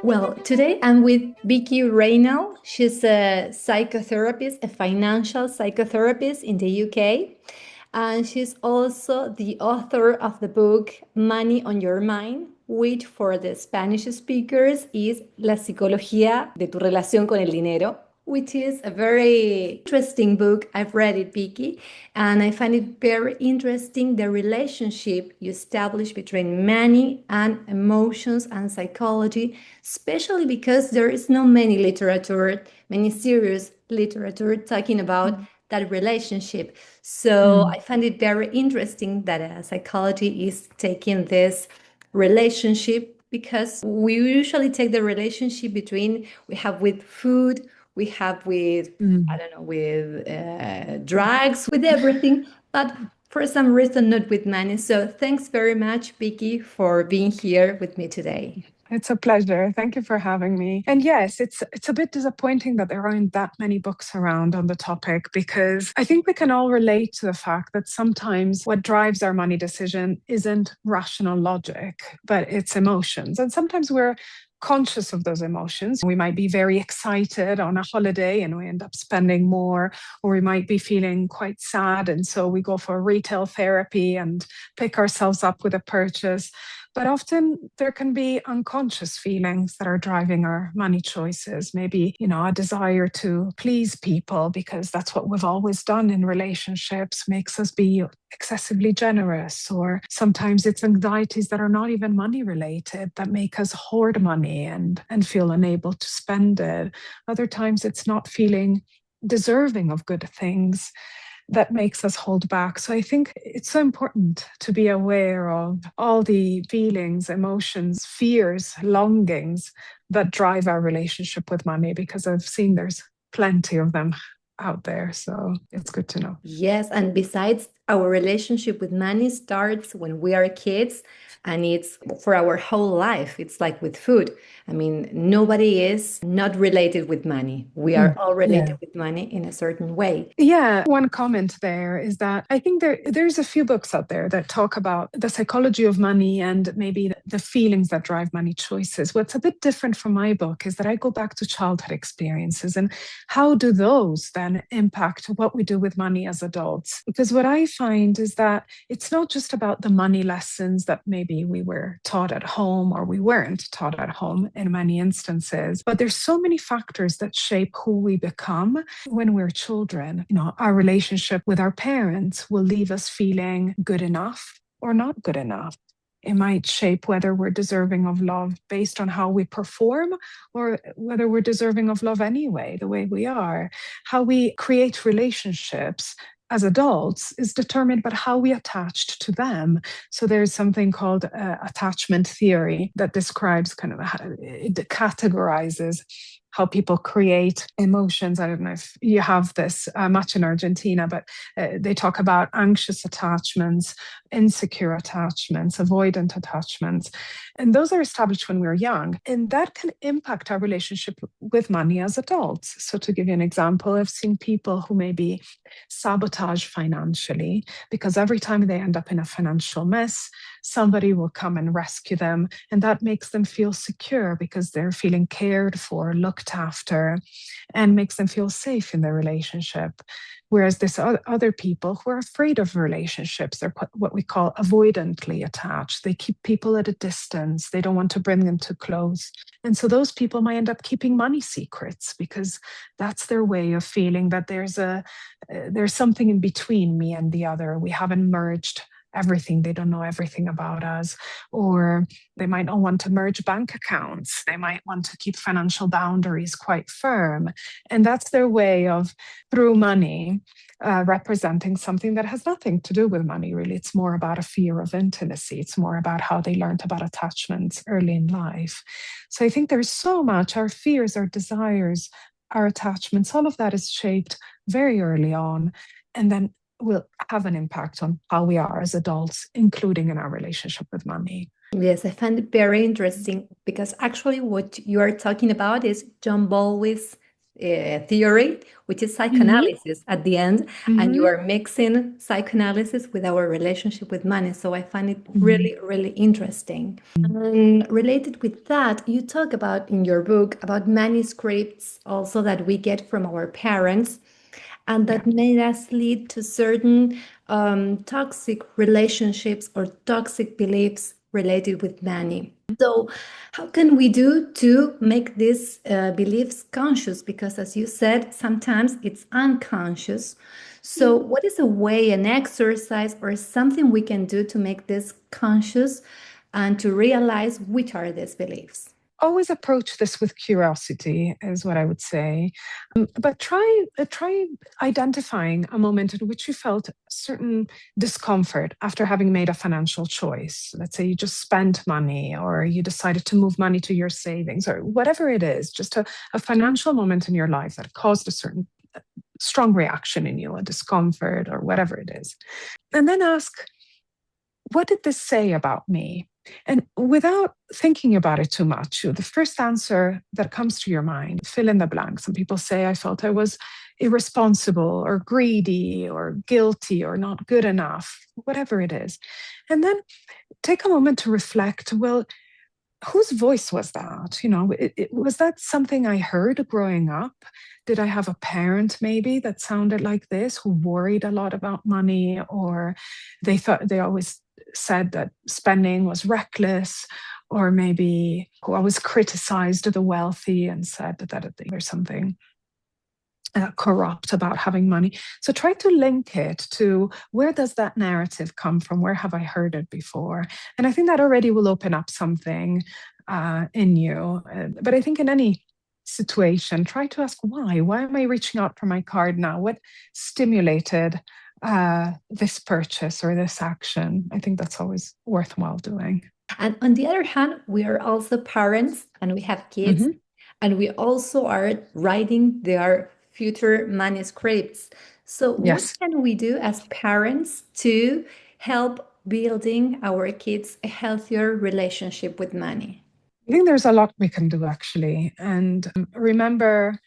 Well, today I'm with Vicky Reynal. She's a psychotherapist, a financial psychotherapist in the UK. And she's also the author of the book Money on Your Mind, which for the Spanish speakers is La psicología de tu relación con el dinero, which is a very interesting book. I've read it, Vicky, and I find it very interesting the relationship you establish between money and emotions and psychology, especially because there is no many literature, many serious literature talking about that relationship. So I find it very interesting that psychology is taking this relationship because we usually take the relationship between we have with food, we have with I don't know with drugs, with everything, but for some reason not with money. So thanks very much, Vicky, for being here with me today. It's a pleasure. Thank you for having me. And yes, it's a bit disappointing that there aren't that many books around on the topic, because I think we can all relate to the fact that sometimes what drives our money decision isn't rational logic, but it's emotions. And sometimes we're conscious of those emotions. We might be very excited on a holiday and we end up spending more, or we might be feeling quite sad. And so we go for retail therapy and pick ourselves up with a purchase. But often there can be unconscious feelings that are driving our money choices. Maybe, a desire to please people because that's what we've always done in relationships makes us be excessively generous. Or sometimes it's anxieties that are not even money related that make us hoard money and feel unable to spend it. Other times it's not feeling deserving of good things that makes us hold back. So I think it's so important to be aware of all the feelings, emotions, fears, longings that drive our relationship with money, because I've seen there's plenty of them out there. So it's good to know. Yes, and besides, our relationship with money starts when we are kids and it's for our whole life. It's like with food. I mean, nobody is not related with money. We are all related with money in a certain way. Yeah, one comment there is that I think there's a few books out there that talk about the psychology of money and maybe the feelings that drive money choices. What's a bit different from my book is that I go back to childhood experiences and how do those then impact what we do with money as adults? Because what I find is that it's not just about the money lessons that maybe we were taught at home or we weren't taught at home in many instances, but there's so many factors that shape who we become when we're children. Our relationship with our parents will leave us feeling good enough or not good enough. It might shape whether we're deserving of love based on how we perform or whether we're deserving of love anyway, the way we are. How we create relationships as adults is determined by how we attached to them. So there's something called attachment theory that describes it categorizes how people create emotions. I don't know if you have this much in Argentina, but they talk about anxious attachments, insecure attachments, avoidant attachments. And those are established when we're young. And that can impact our relationship with money as adults. So to give you an example, I've seen people who maybe sabotage financially because every time they end up in a financial mess, somebody will come and rescue them. And that makes them feel secure because they're feeling cared for, looked after, and makes them feel safe in their relationship. Whereas there's other people who are afraid of relationships. They're what we call avoidantly attached. They keep people at a distance. They don't want to bring them too close. And so those people might end up keeping money secrets because that's their way of feeling that there's something in between me and the other. We haven't merged everything. They don't know everything about us. Or they might not want to merge bank accounts. They might want to keep financial boundaries quite firm. And that's their way of, through money, representing something that has nothing to do with money, really. It's more about a fear of intimacy. It's more about how they learned about attachments early in life. So I think there's so much, our fears, our desires, our attachments, all of that is shaped very early on. And then will have an impact on how we are as adults, including in our relationship with money. Yes, I find it very interesting because actually what you are talking about is John Bowlby's theory, which is psychoanalysis at the end, and you are mixing psychoanalysis with our relationship with money. So I find it really, really interesting. And related with that, you talk about in your book about manuscripts also that we get from our parents and that made us lead to certain toxic relationships or toxic beliefs related with money. So, how can we do to make these beliefs conscious? Because, as you said, sometimes it's unconscious. So, what is a way, an exercise, or something we can do to make this conscious and to realize which are these beliefs? Always approach this with curiosity is what I would say. But try identifying a moment in which you felt certain discomfort after having made a financial choice. Let's say you just spent money or you decided to move money to your savings or whatever it is, just a financial moment in your life that caused a certain strong reaction in you, a discomfort or whatever it is. And then ask, what did this say about me? And without thinking about it too much, the first answer that comes to your mind, fill in the blank. Some people say, I felt I was irresponsible or greedy or guilty or not good enough, whatever it is. And then take a moment to reflect, well, whose voice was that? Was that something I heard growing up? Did I have a parent maybe that sounded like this, who worried a lot about money, or they always said that spending was reckless, or maybe who always criticized the wealthy and said that there's something corrupt about having money. So try to link it to, where does that narrative come from? Where have I heard it before? And I think that already will open up something in you. But I think in any situation, try to ask why. Why am I reaching out for my card now? What stimulated this purchase or this action? I think that's always worthwhile doing. And on the other hand, we are also parents and we have kids, and we also are writing their future manuscripts. So, what can we do as parents to help building our kids a healthier relationship with money? I think there's a lot we can do, actually. And remember,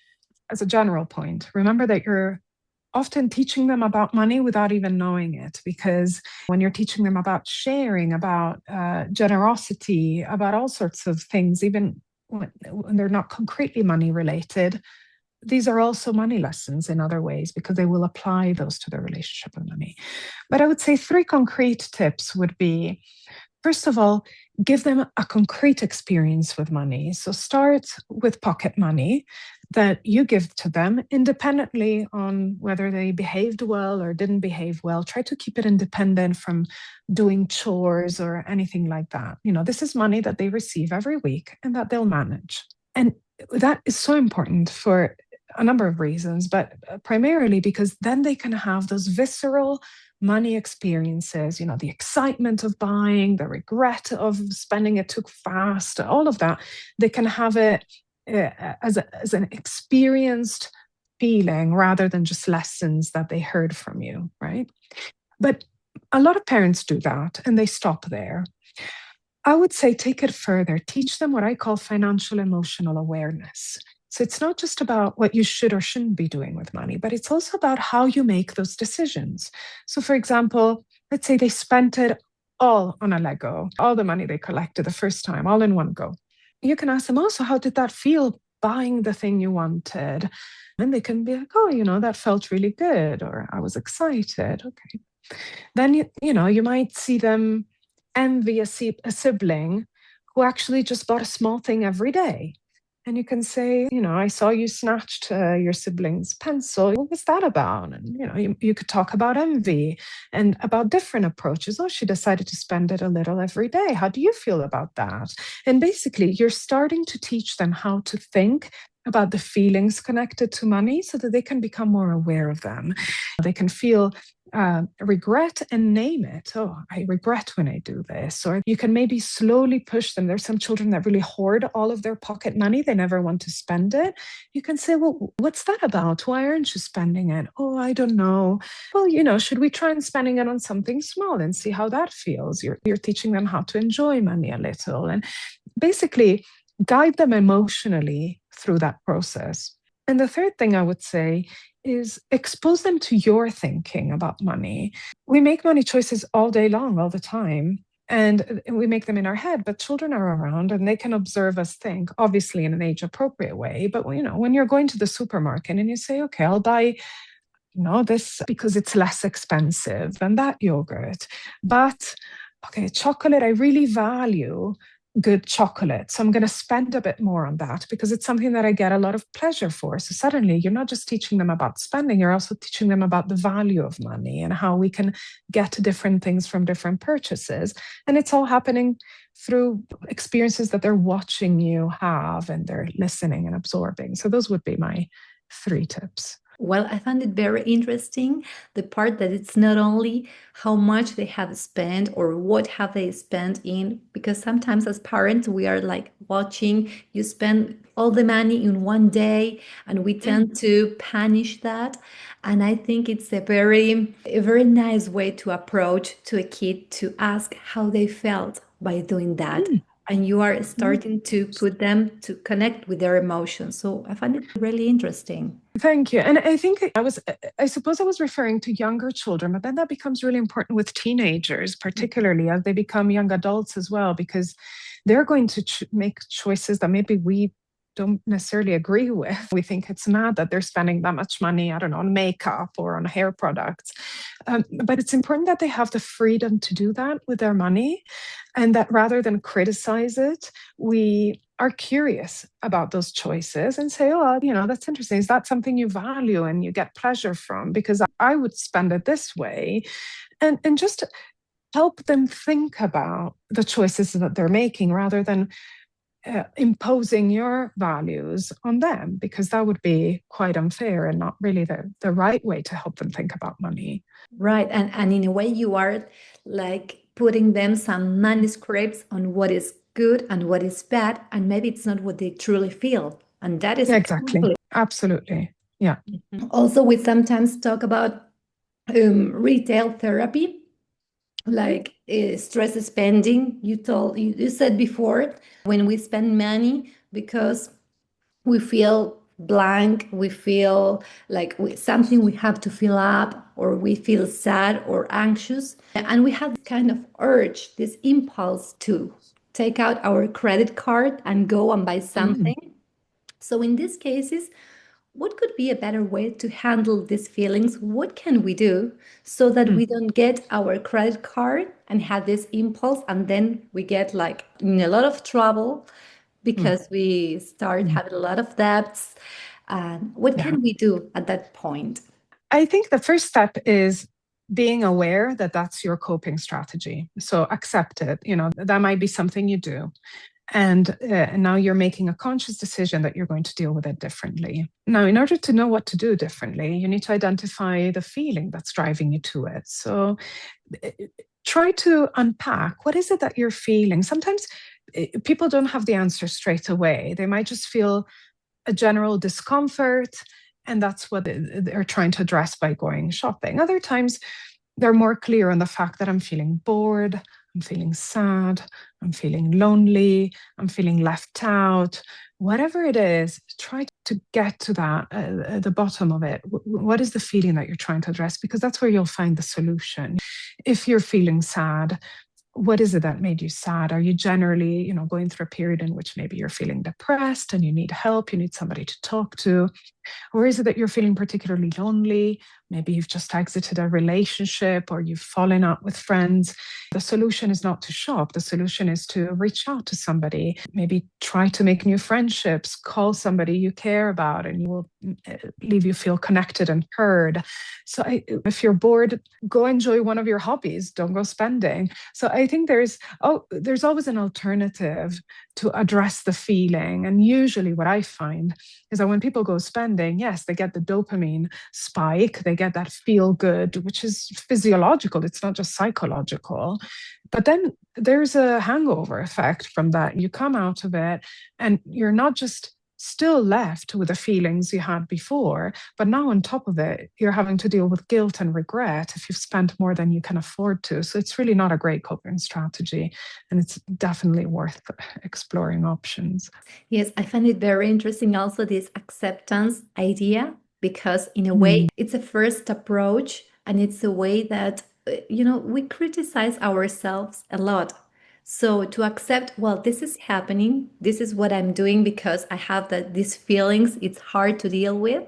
as a general point, remember that you're often teaching them about money without even knowing it, because when you're teaching them about sharing, about generosity, about all sorts of things, even when they're not concretely money related, these are also money lessons in other ways, because they will apply those to their relationship with money. But I would say 3 concrete tips would be, first of all, give them a concrete experience with money. So start with pocket money that you give to them independently on whether they behaved well or didn't behave well. Try to keep it independent from doing chores or anything like that. This is money that they receive every week and that they'll manage. And that is so important for a number of reasons, but primarily because then they can have those visceral money experiences, the excitement of buying, the regret of spending it too fast, all of that. They can have it as an experienced feeling rather than just lessons that they heard from you, right? But a lot of parents do that and they stop there. I would say take it further. Teach them what I call financial emotional awareness. So it's not just about what you should or shouldn't be doing with money, but it's also about how you make those decisions. So for example, let's say they spent it all on a Lego, all the money they collected the first time, all in one go. You can ask them also, how did that feel buying the thing you wanted? And they can be like, oh, that felt really good, or I was excited. Okay. Then, you might see them envy a sibling who actually just bought a small thing every day. And you can say, I saw you snatched your sibling's pencil. What was that about? And, you could talk about envy and about different approaches. Oh, she decided to spend it a little every day. How do you feel about that? And basically, you're starting to teach them how to think about the feelings connected to money so that they can become more aware of them. They can feel regret and name it. Oh, I regret when I do this. Or you can maybe slowly push them. There's some children that really hoard all of their pocket money. They never want to spend it. You can say, well, what's that about? Why aren't you spending it? Oh, I don't know. Well, should we try and spending it on something small and see how that feels? You're teaching them how to enjoy money a little and basically guide them emotionally through that process. And the third thing I would say is expose them to your thinking about money. We make money choices all day long, all the time. And we make them in our head, but children are around and they can observe us think, obviously in an age appropriate way. But when you're going to the supermarket and you say, okay, I'll buy this because it's less expensive than that yogurt. But okay, chocolate, I really value good chocolate. So I'm going to spend a bit more on that because it's something that I get a lot of pleasure for. So suddenly you're not just teaching them about spending, you're also teaching them about the value of money and how we can get different things from different purchases. And it's all happening through experiences that they're watching you have and they're listening and absorbing. So those would be my 3 tips. Well, I found it very interesting, the part that it's not only how much they have spent or what have they spent in, because sometimes as parents, we are like watching you spend all the money in one day and we tend to punish that. And I think it's a very nice way to approach to a kid to ask how they felt by doing that. And you are starting to put them to connect with their emotions. So I find it really interesting. Thank you. And I think I suppose I was referring to younger children, but then that becomes really important with teenagers, particularly as they become young adults as well, because they're going to make choices that maybe we don't necessarily agree with. We think it's mad that they're spending that much money, I don't know, on makeup or on hair products. But it's important that they have the freedom to do that with their money, and that rather than criticize it, we are curious about those choices and say, oh, that's interesting. Is that something you value and you get pleasure from? Because I would spend it this way. And just help them think about the choices that they're making rather than imposing your values on them, because that would be quite unfair and not really the right way to help them think about money. Right. And in a way, you are like putting them some manuscripts on what is good and what is bad. And maybe it's not what they truly feel. And that is exactly. Absolutely. Yeah. Also, we sometimes talk about retail therapy, like stress spending. You said before, when we spend money because we feel blank, we feel like something we have to fill up, or we feel sad or anxious, and we have kind of urge, this impulse to take out our credit card and go and buy something. So in these cases, what could be a better way to handle these feelings? What can we do so that we don't get our credit card and have this impulse, and then we get like in a lot of trouble because we start having a lot of debts? What can we do at that point? I think the first step is being aware that that's your coping strategy. So accept it. That might be something you do. And now you're making a conscious decision that you're going to deal with it differently. Now, in order to know what to do differently, you need to identify the feeling that's driving you to it. So try to unpack, what is it that you're feeling? Sometimes people don't have the answer straight away. They might just feel a general discomfort, and that's what they're trying to address by going shopping. Other times, they're more clear on the fact that I'm feeling bored, I'm feeling sad, I'm feeling lonely, I'm feeling left out. Whatever it is, try to get to that, the bottom of it. What is the feeling that you're trying to address? Because that's where you'll find the solution. If you're feeling sad, what is it that made you sad? Are you generally, going through a period in which maybe you're feeling depressed and you need help, you need somebody to talk to? Or is it that you're feeling particularly lonely? Maybe you've just exited a relationship or you've fallen out with friends. The solution is not to shop. The solution is to reach out to somebody, maybe try to make new friendships, call somebody you care about, and you will leave you feel connected and heard. So if you're bored, go enjoy one of your hobbies. Don't go spending. So I think there's always an alternative to address the feeling. And usually what I find is that when people go spending, yes, they get the dopamine spike, they get that feel good, which is physiological, it's not just psychological. But then there's a hangover effect from that. You come out of it and you're not just still left with the feelings you had before. But now on top of it, you're having to deal with guilt and regret if you've spent more than you can afford to. So it's really not a great coping strategy. And it's definitely worth exploring options. Yes, I find it very interesting also this acceptance idea, because in a way Mm. it's a first approach, and it's a way that, we criticize ourselves a lot. So to accept, well, this is happening, this is what I'm doing because I have these feelings, it's hard to deal with.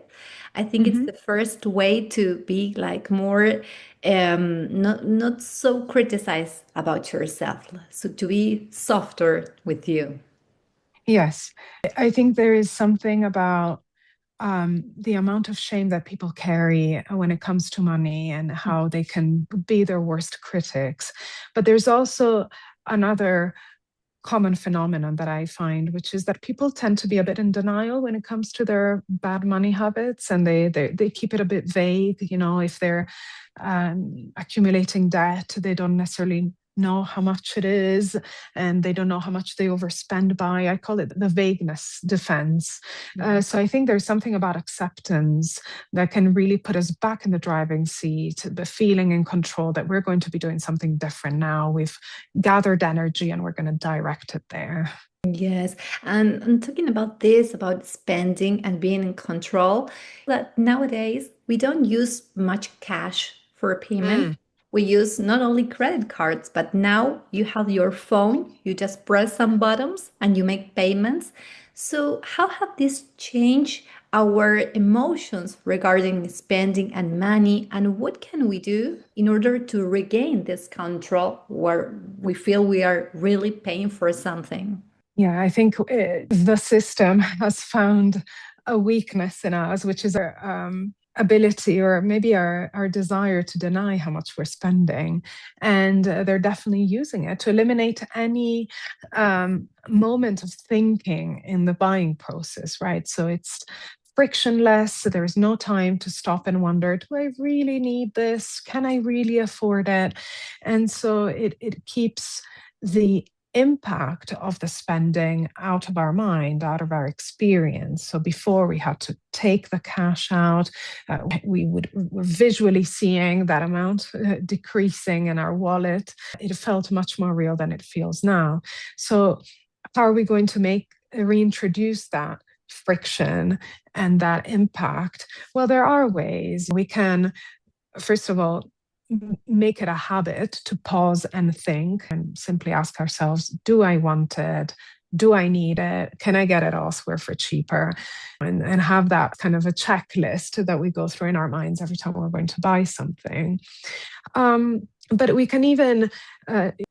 I think it's Mhm. the first way to be like more not so criticized about yourself. So to be softer with you. Yes, I think there is something about the amount of shame that people carry when it comes to money and how they can be their worst critics. But there's also another common phenomenon that I find, which is that people tend to be a bit in denial when it comes to their bad money habits, and they keep it a bit vague. If they're accumulating debt, they don't necessarily know how much it is, and they don't know how much they overspend by. I call it the vagueness defense. So I think there's something about acceptance that can really put us back in the driving seat, the feeling in control that we're going to be doing something different now. We've gathered energy and we're going to direct it there. Yes, and talking about this, about spending and being in control, that nowadays we don't use much cash for payment. Mm. We use not only credit cards, but now you have your phone, you just press some buttons and you make payments. So, how have this changed our emotions regarding spending and money? And what can we do in order to regain this control where we feel we are really paying for something? Yeah, I think the system has found a weakness in us, which is our ability or maybe our desire to deny how much we're spending. And they're definitely using it to eliminate any moment of thinking in the buying process, right? So it's frictionless. So there's no time to stop and wonder, do I really need this? Can I really afford it? And so it keeps the impact of the spending out of our mind, out of our experience. So before we had to take the cash out, we're visually seeing that amount decreasing in our wallet. It felt much more real than it feels now. So how are we going to reintroduce that friction and that impact? Well, there are ways. We can, first of all, make it a habit to pause and think and simply ask ourselves, do I want it? Do I need it? Can I get it elsewhere for cheaper? And have that kind of a checklist that we go through in our minds every time we're going to buy something. But we can even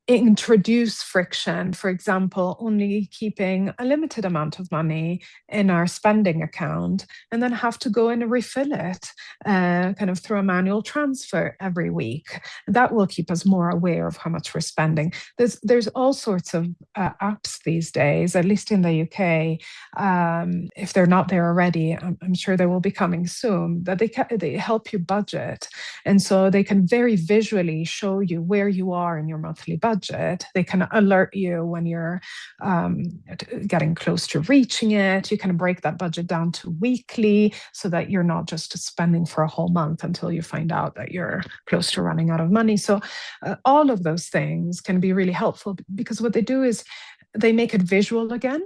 introduce friction, for example, only keeping a limited amount of money in our spending account and then have to go and refill it kind of through a manual transfer every week. That will keep us more aware of how much we're spending. There's all sorts of apps these days, at least in the UK. If they're not there already, I'm sure they will be coming soon, that they help you budget. And so they can very visually show you where you are in your monthly budget. They can alert you when you're getting close to reaching it. You can break that budget down to weekly so that you're not just spending for a whole month until you find out that you're close to running out of money. So all of those things can be really helpful because what they do is they make it visual again.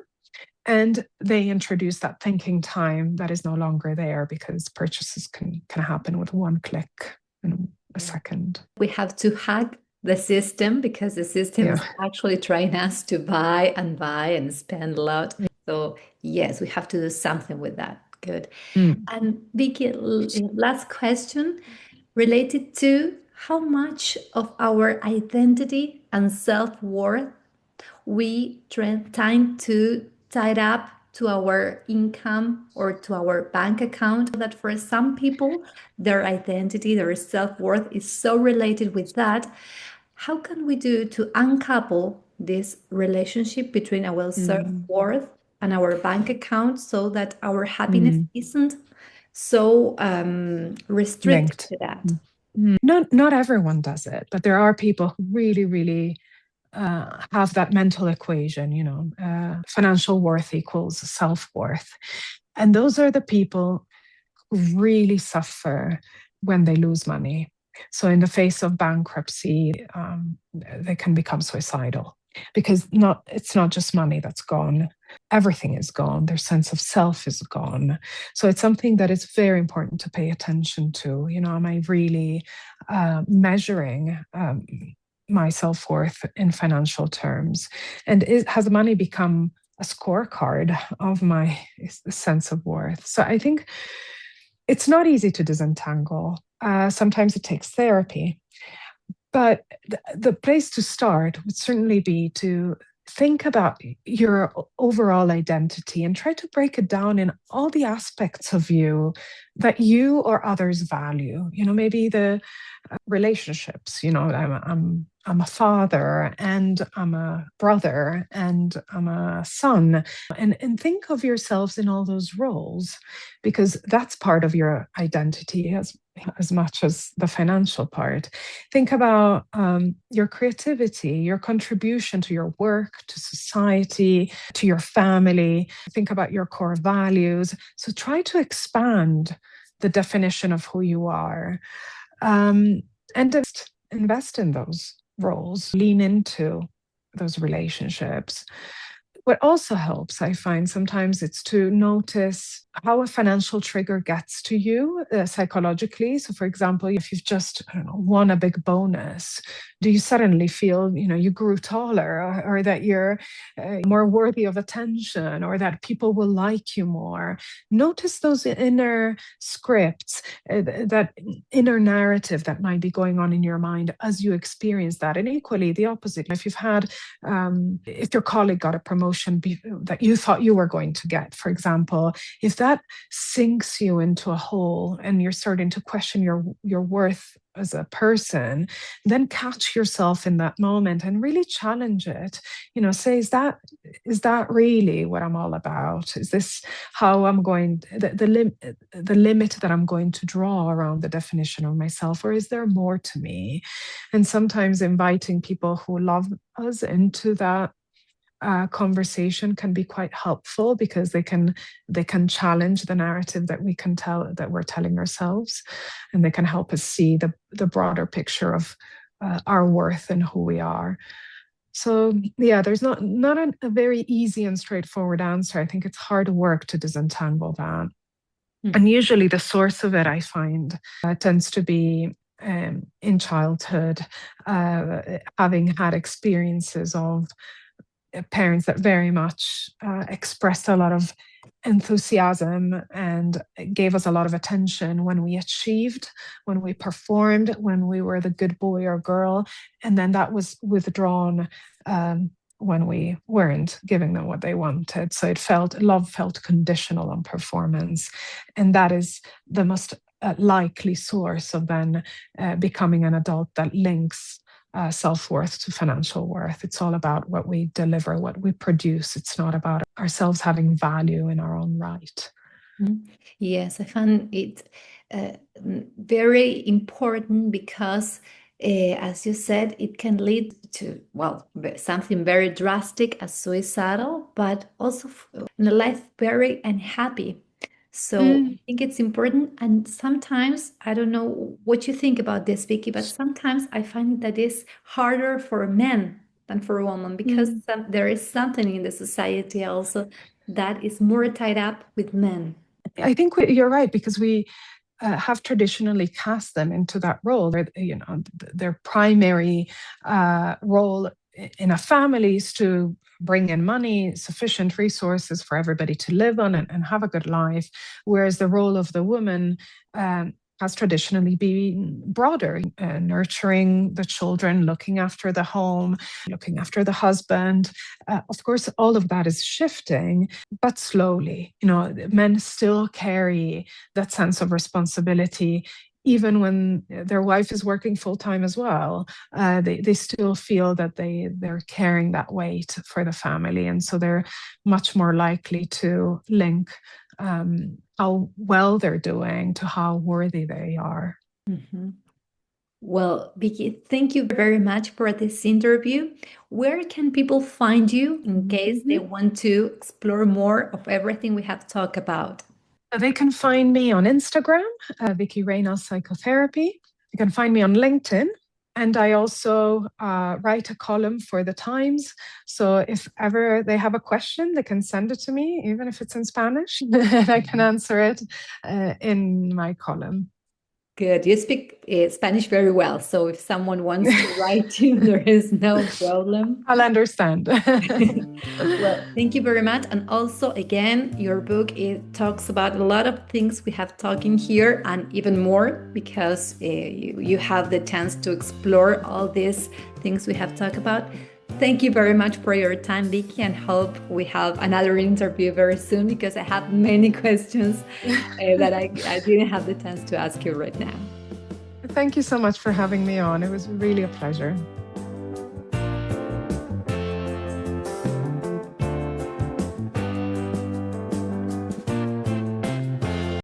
And they introduce that thinking time that is no longer there because purchases can happen with one click in a second. We have to hack the system because the system is actually trying us to buy and spend a lot. So yes, we have to do something with that. Good. And Vicky, last question related to how much of our identity and self-worth we tend to tie it up to our income or to our bank account, that for some people their identity, their self-worth is so related with that. How can we do to uncouple this relationship between our self-worth and our bank account so that our happiness isn't so restricted Linked. to that? Not everyone does it, but there are people who really, really have that mental equation, financial worth equals self-worth. And those are the people who really suffer when they lose money. So in the face of bankruptcy, they can become suicidal because it's not just money that's gone. Everything is gone. Their sense of self is gone. So it's something that is very important to pay attention to. Am I really measuring my self-worth in financial terms? And has money become a scorecard of my sense of worth? So I think it's not easy to disentangle. Sometimes it takes therapy. But the place to start would certainly be to think about your overall identity and try to break it down in all the aspects of you that you or others value. Maybe the relationships. I'm a father, and I'm a brother, and I'm a son. And think of yourselves in all those roles, because that's part of your identity as much as the financial part. Think about your creativity, your contribution to your work, to society, to your family. Think about your core values. So try to expand the definition of who you are. And just invest in those roles, lean into those relationships. What also helps, I find sometimes, it's to notice how a financial trigger gets to you psychologically. So, for example, if you've just won a big bonus, do you suddenly feel you grew taller, or that you're more worthy of attention, or that people will like you more? Notice those inner scripts, that inner narrative that might be going on in your mind as you experience that. And equally, the opposite. If you've had, if your colleague got a promotion that you thought you were going to get, for example, if that sinks you into a hole and you're starting to question your worth as a person, then catch yourself in that moment and really challenge it. Say, is that really what I'm all about? Is this how I'm going, the limit that I'm going to draw around the definition of myself, or is there more to me? And sometimes inviting people who love us into that conversation can be quite helpful, because they can challenge the narrative that we're telling ourselves, and they can help us see the broader picture of our worth and who we are. So yeah, there's not a very easy and straightforward answer. I think it's hard work to disentangle that. And usually the source of it, I find, tends to be in childhood, having had experiences of parents that very much expressed a lot of enthusiasm and gave us a lot of attention when we achieved, when we performed, when we were the good boy or girl, and then that was withdrawn when we weren't giving them what they wanted. So love felt conditional on performance, and that is the most likely source of then becoming an adult that links self-worth to financial worth. It's all about what we deliver, what we produce. It's not about ourselves having value in our own right. Yes, I find it very important, because as you said, it can lead to, something very drastic as suicidal, but also in a life very unhappy. So I think it's important. And sometimes, I don't know what you think about this, Vicky, but sometimes I find that it's harder for men than for women, because there is something in the society also that is more tied up with men. I think you're right, because we have traditionally cast them into that role. Their primary role in a family is to bring in money, sufficient resources for everybody to live on and have a good life, whereas the role of the woman has traditionally been broader, nurturing the children, looking after the home, looking after the husband. Of course, all of that is shifting, but slowly. Men still carry that sense of responsibility. Even when their wife is working full-time as well, they still feel that they're carrying that weight for the family. And so they're much more likely to link how well they're doing to how worthy they are. Well, Vicky, thank you very much for this interview. Where can people find you in case they want to explore more of everything we have talked about? They can find me on Instagram, Vicky Reynal Psychotherapy. You can find me on LinkedIn. And I also write a column for the Times. So if ever they have a question, they can send it to me, even if it's in Spanish, and I can answer it in my column. Good. You speak Spanish very well. So if someone wants to write you, there is no problem. I'll understand. Well, thank you very much. And also, again, your book, it talks about a lot of things we have talking here and even more because you have the chance to explore all these things we have talked about. Thank you very much for your time, Vicky, and hope we have another interview very soon because I have many questions that I didn't have the chance to ask you right now. Thank you so much for having me on. It was really a pleasure.